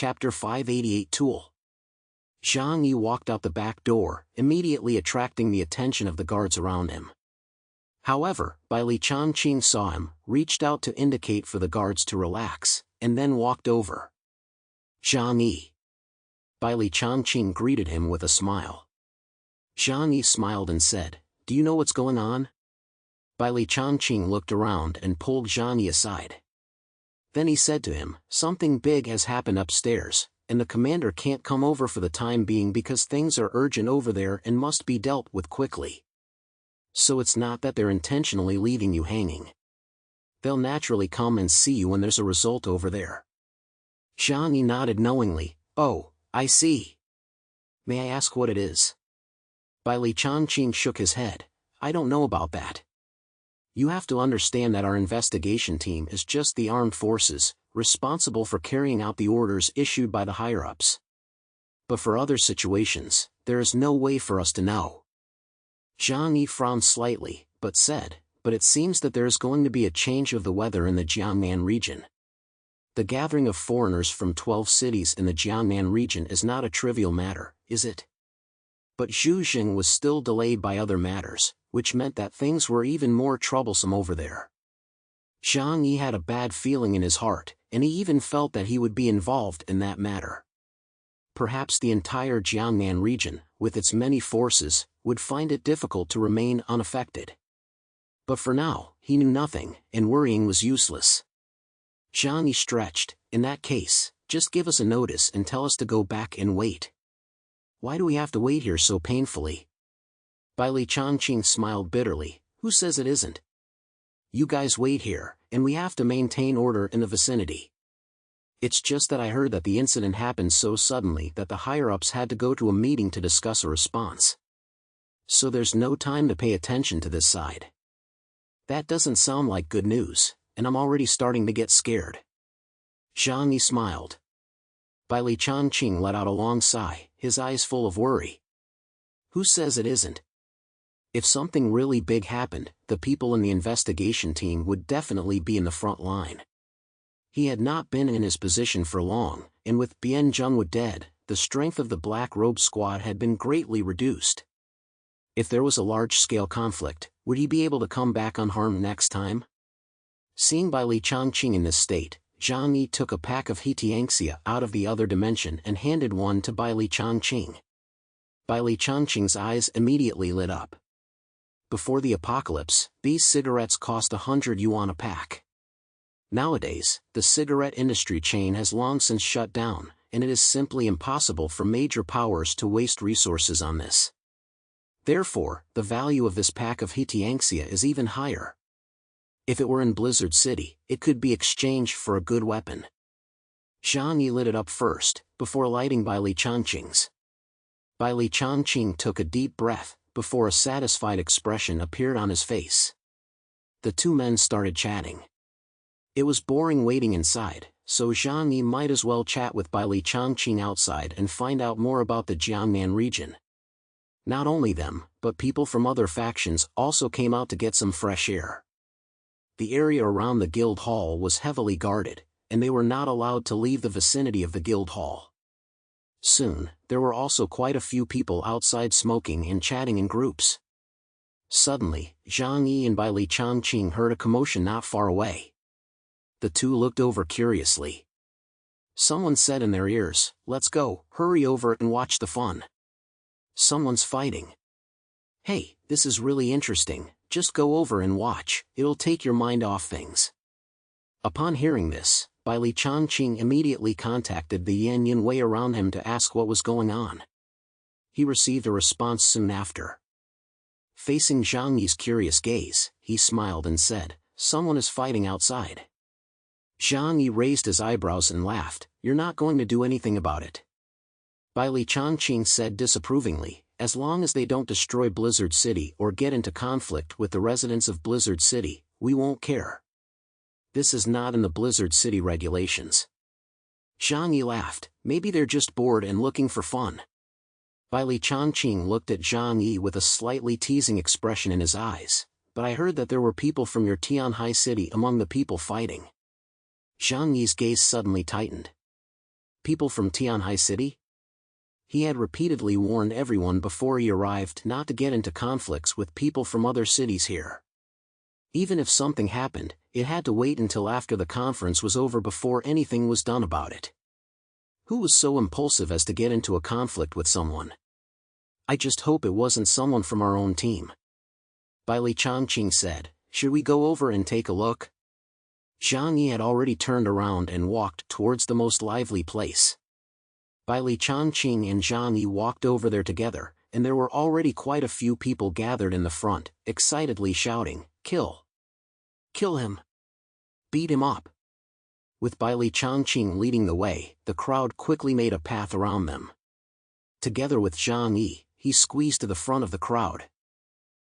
Chapter 588 Tool. Zhang Yi walked out the back door, immediately attracting the attention of the guards around him. However, Bai Li Changqing saw him, reached out to indicate for the guards to relax, and then walked over. Zhang Yi. Bai Li Changqing greeted him with a smile. Zhang Yi smiled and said, "Do you know what's going on?" Bai Li Changqing looked around and pulled Zhang Yi aside. Then he said to him, "Something big has happened upstairs, and the commander can't come over for the time being because things are urgent over there and must be dealt with quickly. So it's not that they're intentionally leaving you hanging. They'll naturally come and see you when there's a result over there." Zhang Yi nodded knowingly. "Oh, I see. May I ask what it is?" Bai Li Changqing shook his head. "I don't know about that. You have to understand that our investigation team is just the armed forces, responsible for carrying out the orders issued by the higher-ups. But for other situations, there is no way for us to know." Zhang Yi frowned slightly, but said, "But it seems that there is going to be a change of the weather in the Jiangnan region. The gathering of foreigners from 12 cities in the Jiangnan region is not a trivial matter, is it?" But Zhu Jing was still delayed by other matters, which meant that things were even more troublesome over there. Zhang Yi had a bad feeling in his heart, and he even felt that he would be involved in that matter. Perhaps the entire Jiangnan region, with its many forces, would find it difficult to remain unaffected. But for now, he knew nothing, and worrying was useless. Zhang Yi stretched. "In that case, just give us a notice and tell us to go back and wait. Why do we have to wait here so painfully?" Bai Li Changqing smiled bitterly. "Who says it isn't? You guys wait here, and we have to maintain order in the vicinity. It's just that I heard that the incident happened so suddenly that the higher-ups had to go to a meeting to discuss a response. So there's no time to pay attention to this side. That doesn't sound like good news, and I'm already starting to get scared." Zhang Yi smiled. Bai Li Changqing let out a long sigh, his eyes full of worry. "Who says it isn't? If something really big happened, the people in the investigation team would definitely be in the front line." He had not been in his position for long, and with Bian Zhengwu dead, the strength of the Black Robe Squad had been greatly reduced. If there was a large-scale conflict, would he be able to come back unharmed next time? Seeing Bai Li Changqing in this state, Zhang Yi took a pack of Hetianxia out of the other dimension and handed one to Bai Li Changqing. Bai Li Changqing's eyes immediately lit up. Before the apocalypse, these cigarettes cost 100 yuan a pack. Nowadays, the cigarette industry chain has long since shut down, and it is simply impossible for major powers to waste resources on this. Therefore, the value of this pack of Hetianxia is even higher. If it were in Blizzard City, it could be exchanged for a good weapon. Zhang Yi lit it up first, before lighting Bai Li Changqing's. Bai Li Changqing took a deep breath, before a satisfied expression appeared on his face. The two men started chatting. It was boring waiting inside, so Zhang Yi might as well chat with Bai Li Changqing outside and find out more about the Jiangnan region. Not only them, but people from other factions also came out to get some fresh air. The area around the guild hall was heavily guarded, and they were not allowed to leave the vicinity of the guild hall. Soon, there were also quite a few people outside smoking and chatting in groups. Suddenly, Zhang Yi and Bai Li Changqing heard a commotion not far away. The two looked over curiously. Someone said in their ears, "Let's go, hurry over and watch the fun. Someone's fighting. Hey, this is really interesting, just go over and watch, it'll take your mind off things." Upon hearing this, Bai Li Changqing immediately contacted the Yan Yin Wei around him to ask what was going on. He received a response soon after. Facing Zhang Yi's curious gaze, he smiled and said, "Someone is fighting outside." Zhang Yi raised his eyebrows and laughed, "You're not going to do anything about it?" Bai Li Changqing said disapprovingly, "As long as they don't destroy Blizzard City or get into conflict with the residents of Blizzard City, we won't care. This is not in the Blizzard City regulations." Zhang Yi laughed, "Maybe they're just bored and looking for fun." Bai Li Changqing looked at Zhang Yi with a slightly teasing expression in his eyes, "But I heard that there were people from your Tianhai city among the people fighting." Zhang Yi's gaze suddenly tightened. People from Tianhai City? He had repeatedly warned everyone before he arrived not to get into conflicts with people from other cities here. Even if something happened, it had to wait until after the conference was over before anything was done about it. Who was so impulsive as to get into a conflict with someone? I just hope it wasn't someone from our own team. Bai Li Changqing said, should we go over and take a look? Zhang Yi had already turned around and walked towards the most lively place. Bai Li Changqing and Zhang Yi walked over there together, and there were already quite a few people gathered in the front, excitedly shouting, kill! Kill him! Beat him up! With Bai Li Changqing leading the way, the crowd quickly made a path around them. Together with Zhang Yi, he squeezed to the front of the crowd.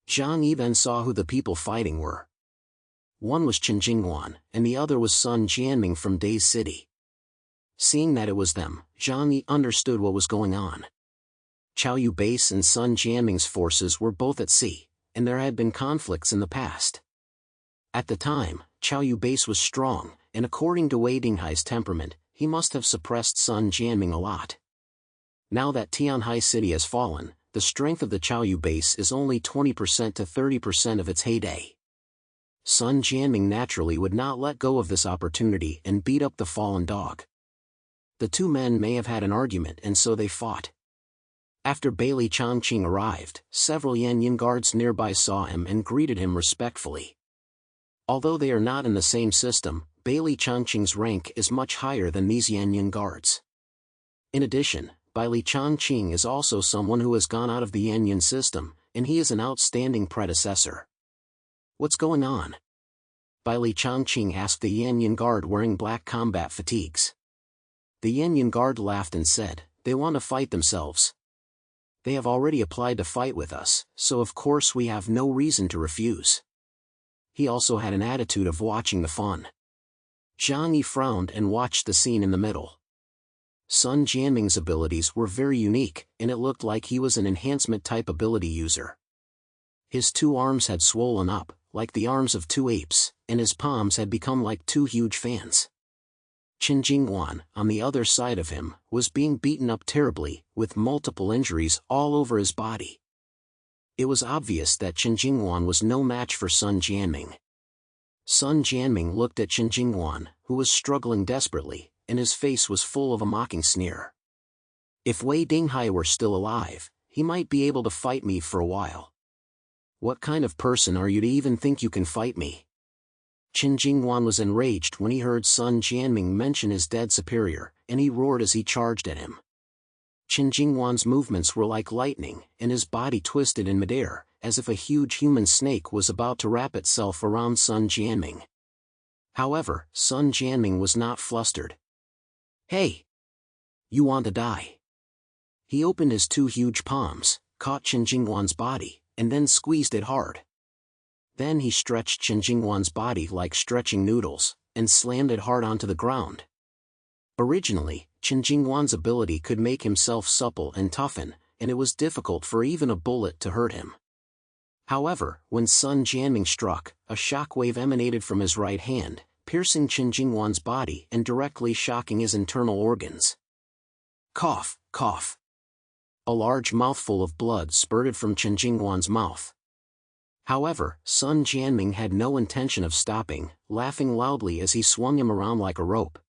Zhang Yi then saw who the people fighting were. One was Chen Jingwan, and the other was Sun Jianming from Days City. Seeing that it was them, Zhang Yi understood what was going on. Chao Yu Base and Sun Jianming's forces were both at sea, and there had been conflicts in the past. At the time, Chao Yu Base was strong, and according to Wei Dinghai's temperament, he must have suppressed Sun Jianming a lot. Now that Tianhai City has fallen, the strength of the Chao Yu Base is only 20% to 30% of its heyday. Sun Jianming naturally would not let go of this opportunity and beat up the fallen dog. The two men may have had an argument and so they fought. After Bai Li Changqing arrived, several Yanyan guards nearby saw him and greeted him respectfully. Although they are not in the same system, Bai Li Changqing's rank is much higher than these Yanyan guards. In addition, Bai Li Changqing is also someone who has gone out of the Yanyan system, and he is an outstanding predecessor. What's going on? Bai Li Changqing asked the Yanyan guard wearing black combat fatigues. The Yanyan guard laughed and said, they want to fight themselves. They have already applied to fight with us, so of course we have no reason to refuse. He also had an attitude of watching the fun. Zhang Yi frowned and watched the scene in the middle. Sun Jianming's abilities were very unique, and it looked like he was an enhancement-type ability user. His two arms had swollen up, like the arms of two apes, and his palms had become like two huge fans. Chen Jingwan, on the other side of him, was being beaten up terribly, with multiple injuries all over his body. It was obvious that Chen Jingwan was no match for Sun Jianming. Sun Jianming looked at Chen Jingwan, who was struggling desperately, and his face was full of a mocking sneer. If Wei Dinghai were still alive, he might be able to fight me for a while. What kind of person are you to even think you can fight me? Chen Jingwan was enraged when he heard Sun Jianming mention his dead superior, and he roared as he charged at him. Chen Jingwan's movements were like lightning, and his body twisted in midair, as if a huge human snake was about to wrap itself around Sun Jianming. However, Sun Jianming was not flustered. Hey! You want to die? He opened his two huge palms, caught Chen Jingwan's body, and then squeezed it hard. Then he stretched Chen Jingwan's body like stretching noodles, and slammed it hard onto the ground. Originally, Chen Jingwan's ability could make himself supple and toughen, and it was difficult for even a bullet to hurt him. However, when Sun Jianming struck, a shockwave emanated from his right hand, piercing Chen Jingwan's body and directly shocking his internal organs. Cough, cough. A large mouthful of blood spurted from Chen Jingwan's mouth. However, Sun Jianming had no intention of stopping, laughing loudly as he swung him around like a rope.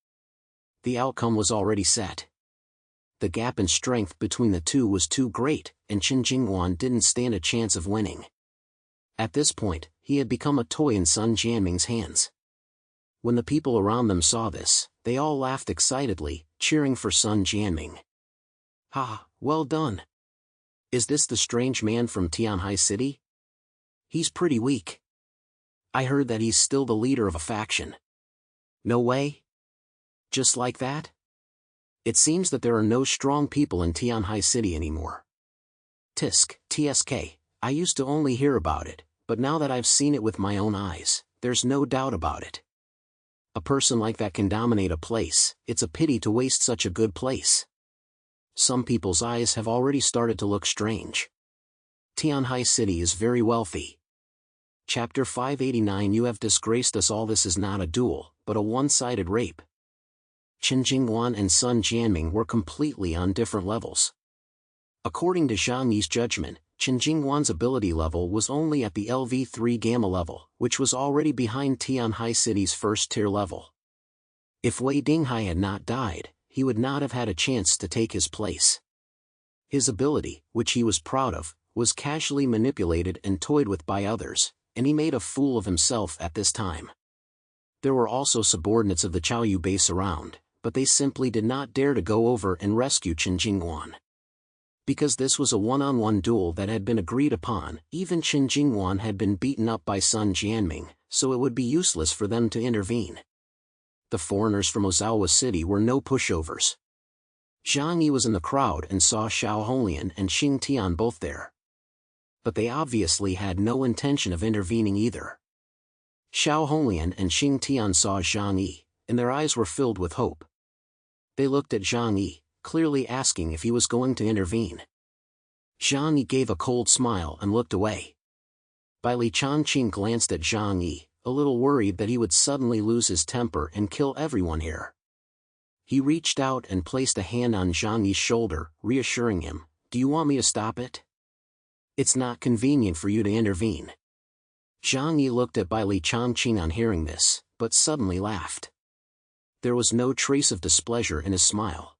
The outcome was already set. The gap in strength between the two was too great, and Chen Jingwan didn't stand a chance of winning. At this point, he had become a toy in Sun Jianming's hands. When the people around them saw this, they all laughed excitedly, cheering for Sun Jianming. Ha, well done. Is this the strange man from Tianhai City? He's pretty weak. I heard that he's still the leader of a faction. No way? Just like that? It seems that there are no strong people in Tianhai City anymore. TSK, I used to only hear about it, but now that I've seen it with my own eyes, there's no doubt about it. A person like that can dominate a place. It's a pity to waste such a good place. Some people's eyes have already started to look strange. Tianhai City is very wealthy. Chapter 589. You have disgraced us all. This is not a duel, but a one-sided rape. Qin Jingwan and Sun Jianming were completely on different levels. According to Zhang Yi's judgment, Qin Jingwan's ability level was only at the LV3 Gamma level, which was already behind Tianhai City's first-tier level. If Wei Dinghai had not died, he would not have had a chance to take his place. His ability, which he was proud of, was casually manipulated and toyed with by others, and he made a fool of himself at this time. There were also subordinates of the Chaoyu base around, but they simply did not dare to go over and rescue Qin Jingwan. Because this was a one-on-one duel that had been agreed upon, even Qin Jingwan had been beaten up by Sun Jianming, so it would be useless for them to intervene. The foreigners from Ozawa City were no pushovers. Zhang Yi was in the crowd and saw Xiao Honglian and Xing Tian both there. But they obviously had no intention of intervening either. Xiao Honglian and Xing Tian saw Zhang Yi, and their eyes were filled with hope. They looked at Zhang Yi, clearly asking if he was going to intervene. Zhang Yi gave a cold smile and looked away. Bai Li Changqing glanced at Zhang Yi, a little worried that he would suddenly lose his temper and kill everyone here. He reached out and placed a hand on Zhang Yi's shoulder, reassuring him, "Do you want me to stop it? It's not convenient for you to intervene." Zhang Yi looked at Bai Li Changqing on hearing this, but suddenly laughed. There was no trace of displeasure in his smile.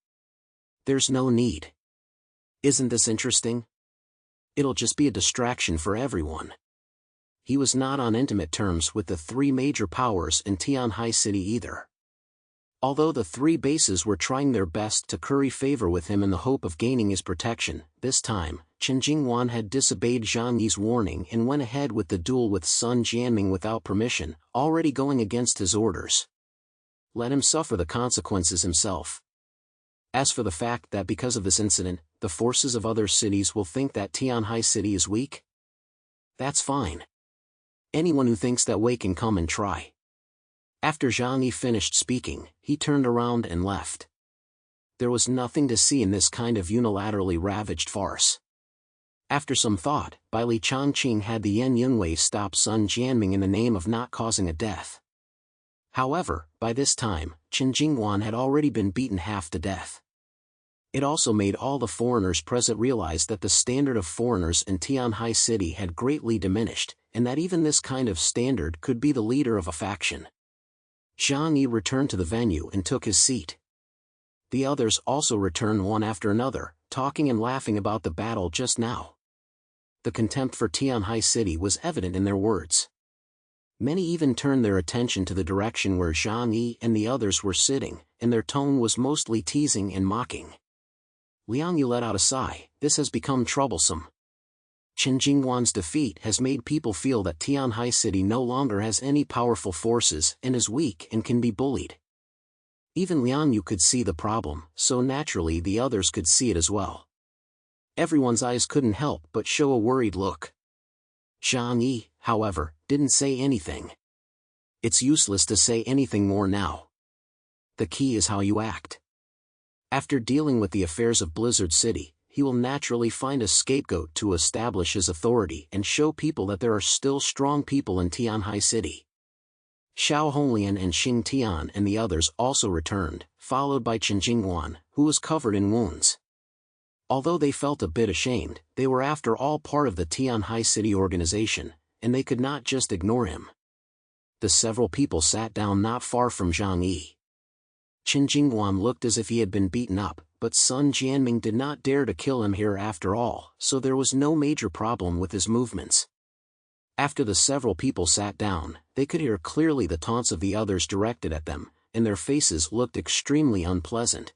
"There's no need. Isn't this interesting? It'll just be a distraction for everyone." He was not on intimate terms with the three major powers in Tianhai City either. Although the three bases were trying their best to curry favor with him in the hope of gaining his protection, this time, Qin Jingwan had disobeyed Zhang Yi's warning and went ahead with the duel with Sun Jianming without permission, already going against his orders. Let him suffer the consequences himself. As for the fact that because of this incident, the forces of other cities will think that Tianhai City is weak, that's fine. Anyone who thinks that way can come and try. After Zhang Yi finished speaking, he turned around and left. There was nothing to see in this kind of unilaterally ravaged farce. After some thought, Bai Li Changqing had the Yan Yunwei stop Sun Jianming in the name of not causing a death. However, by this time, Qin Jingwan had already been beaten half to death. It also made all the foreigners present realize that the standard of foreigners in Tianhai City had greatly diminished, and that even this kind of standard could be the leader of a faction. Zhang Yi returned to the venue and took his seat. The others also returned one after another, talking and laughing about the battle just now. The contempt for Tianhai City was evident in their words. Many even turned their attention to the direction where Zhang Yi and the others were sitting, and their tone was mostly teasing and mocking. Liang Yu let out a sigh. This has become troublesome. Qin Jingwan's defeat has made people feel that Tianhai City no longer has any powerful forces and is weak and can be bullied. Even Liang Yu could see the problem, so naturally the others could see it as well. Everyone's eyes couldn't help but show a worried look. Zhang Yi, however, didn't say anything. It's useless to say anything more now. The key is how you act. After dealing with the affairs of Blizzard City, he will naturally find a scapegoat to establish his authority and show people that there are still strong people in Tianhai City. Xiao Honglian and Xing Tian and the others also returned, followed by Qin Jingwan, who was covered in wounds. Although they felt a bit ashamed, they were after all part of the Tianhai City organization, and they could not just ignore him. The several people sat down not far from Zhang Yi. Qin Jingwan looked as if he had been beaten up, but Sun Jianming did not dare to kill him here after all, so there was no major problem with his movements. After the several people sat down, they could hear clearly the taunts of the others directed at them, and their faces looked extremely unpleasant.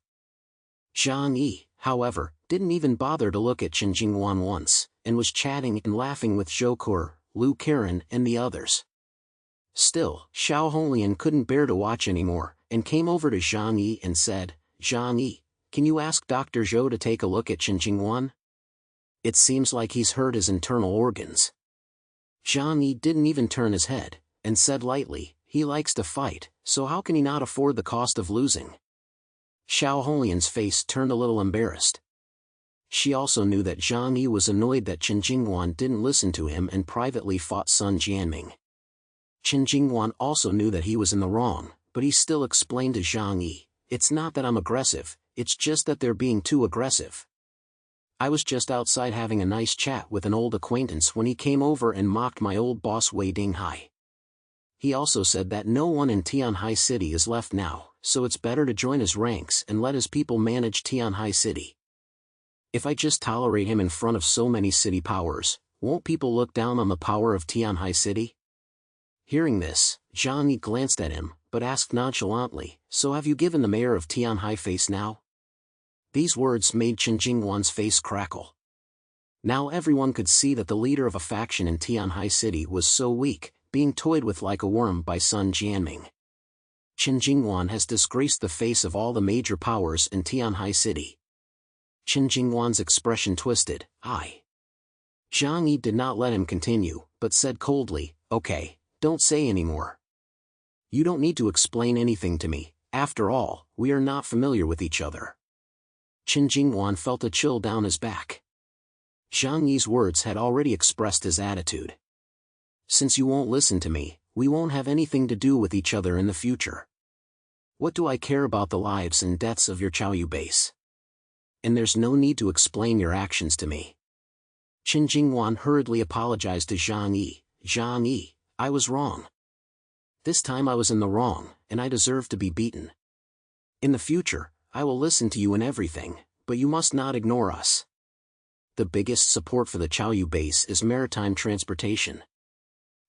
Zhang Yi, however, didn't even bother to look at Qin Jingwan once, and was chatting and laughing with Zhou Kur, Lu Karen and the others. Still, Xiao Honglian couldn't bear to watch anymore, and came over to Zhang Yi and said, "Zhang Yi, can you ask Dr. Zhou to take a look at Qin Jingwan? It seems like he's hurt his internal organs." Zhang Yi didn't even turn his head, and said lightly, "He likes to fight, so how can he not afford the cost of losing?" Xiao Honglian's face turned a little embarrassed. She also knew that Zhang Yi was annoyed that Qin Jingwan didn't listen to him and privately fought Sun Jianming. Qin Jingwan also knew that he was in the wrong, but he still explained to Zhang Yi, It's not that I'm aggressive, it's just that they're being too aggressive. I was just outside having a nice chat with an old acquaintance when he came over and mocked my old boss Wei Dinghai. He also said that no one in Tianhai City is left now, so it's better to join his ranks and let his people manage Tianhai City. If I just tolerate him in front of so many city powers, won't people look down on the power of Tianhai City? Hearing this, Zhang Yi glanced at him, but asked nonchalantly, "So have you given the mayor of Tianhai face now?" These words made Chen Jingwan's face crackle. Now everyone could see that the leader of a faction in Tianhai City was so weak, being toyed with like a worm by Sun Jianming. Chen Jingwan has disgraced the face of all the major powers in Tianhai City. Chen Jingwan's expression twisted. Zhang Yi did not let him continue, but said coldly, "Okay, don't say any more. You don't need to explain anything to me, after all, we are not familiar with each other." Chen Jingwan felt a chill down his back. Zhang Yi's words had already expressed his attitude. Since you won't listen to me, we won't have anything to do with each other in the future. What do I care about the lives and deaths of your Chaoyu base? And there's no need to explain your actions to me. Chen Jingwan hurriedly apologized to Zhang Yi. "Zhang Yi, I was wrong. This time I was in the wrong, and I deserve to be beaten. In the future, I will listen to you in everything, but you must not ignore us. The biggest support for the Chaoyu base is maritime transportation.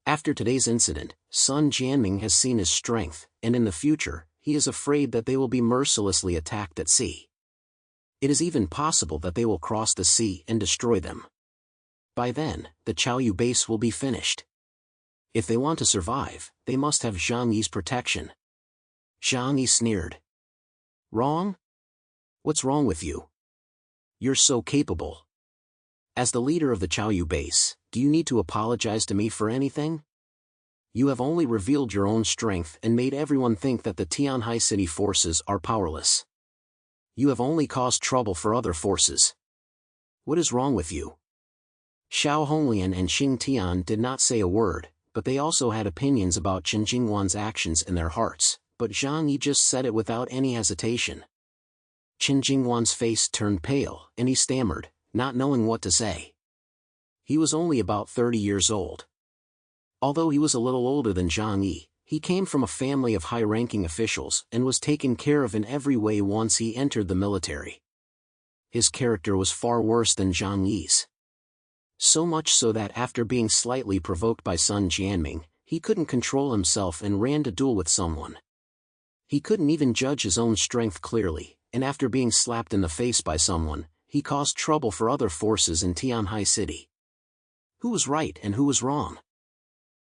After today's incident, Sun Jianming has seen his strength, and in the future, he is afraid that they will be mercilessly attacked at sea. It is even possible that they will cross the sea and destroy them. By then, the Chaoyu base will be finished. If they want to survive, they must have Zhang Yi's protection." Zhang Yi sneered. "Wrong? What's wrong with you? You're so capable. As the leader of the Chaoyu base, do you need to apologize to me for anything? You have only revealed your own strength and made everyone think that the Tianhai City forces are powerless. You have only caused trouble for other forces. What is wrong with you?" Xiao Honglian and Xing Tian did not say a word, but they also had opinions about Chen Jingwan's actions in their hearts, but Zhang Yi just said it without any hesitation. Chen Jingwan's face turned pale, and he stammered, not knowing what to say. He was only about 30 years old. Although he was a little older than Zhang Yi, he came from a family of high-ranking officials and was taken care of in every way once he entered the military. His character was far worse than Zhang Yi's. So much so that after being slightly provoked by Sun Jianming, he couldn't control himself and ran to duel with someone. He couldn't even judge his own strength clearly, and after being slapped in the face by someone, he caused trouble for other forces in Tianhai City. Who was right and who was wrong?